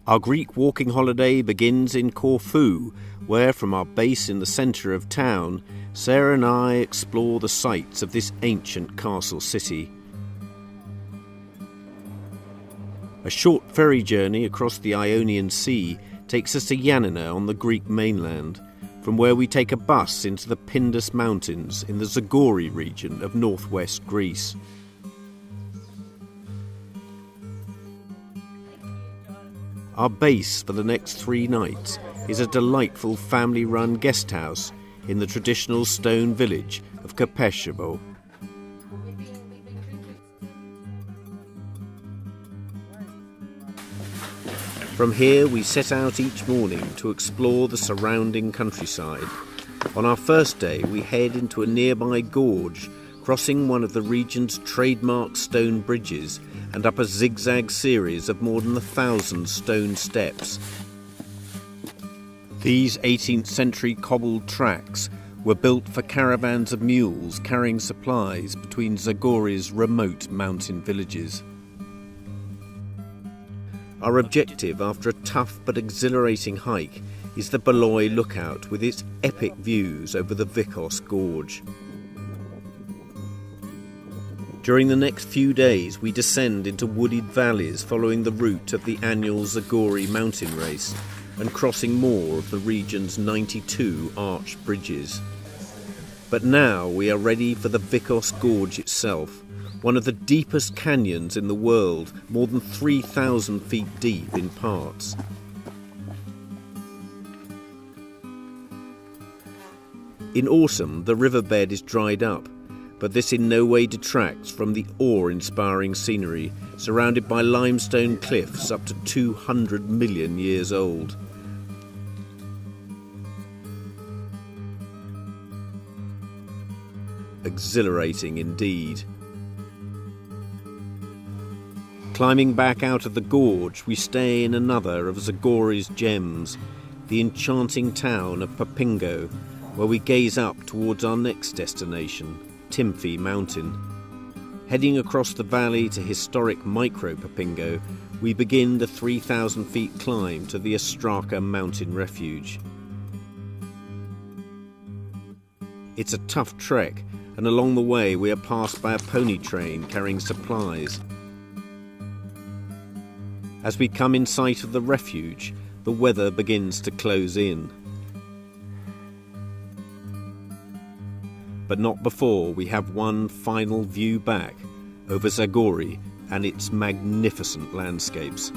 Our Greek walking holiday begins in Corfu, where from our base in the centre of town, Sarah and I explore the sights of this ancient castle city. A short ferry journey across the Ionian Sea takes us to Yanina on the Greek mainland, from where we take a bus into the Pindus Mountains in the Zagori region of northwest Greece. Our base for the next 3 nights is a delightful family-run guest house in the traditional stone village of Corfu. From here we set out each morning to explore the surrounding countryside. On our first day we head into a nearby gorge, crossing one of the region's trademark stone bridges and up a zigzag series of more than 1,000 stone steps. These 18th century cobbled tracks were built for caravans of mules carrying supplies between Zagori's remote mountain villages. Our objective after a tough but exhilarating hike is the Beloi lookout with its epic views over the Vikos Gorge. During the next few days we descend into wooded valleys following the route of the annual Zagori mountain race and crossing more of the region's 92 arched bridges. But now we are ready for the Vikos Gorge itself, one of the deepest canyons in the world, more than 3,000 feet deep in parts. In autumn the riverbed is dried up, but this in no way detracts from the awe-inspiring scenery, surrounded by limestone cliffs up to 200 million years old. Exhilarating indeed. Climbing back out of the gorge, we stay in another of Zagori's gems, the enchanting town of Popingo, where we gaze up towards our next destination, Timfi Mountain. Heading across the valley to historic Micro-Popingo, we begin the 3,000 feet climb to the Ostraka mountain refuge. It's a tough trek, and along the way we are passed by a pony train carrying supplies. As we come in sight of the refuge, the weather begins to close in. But not before we have one final view back over Zagori and its magnificent landscapes.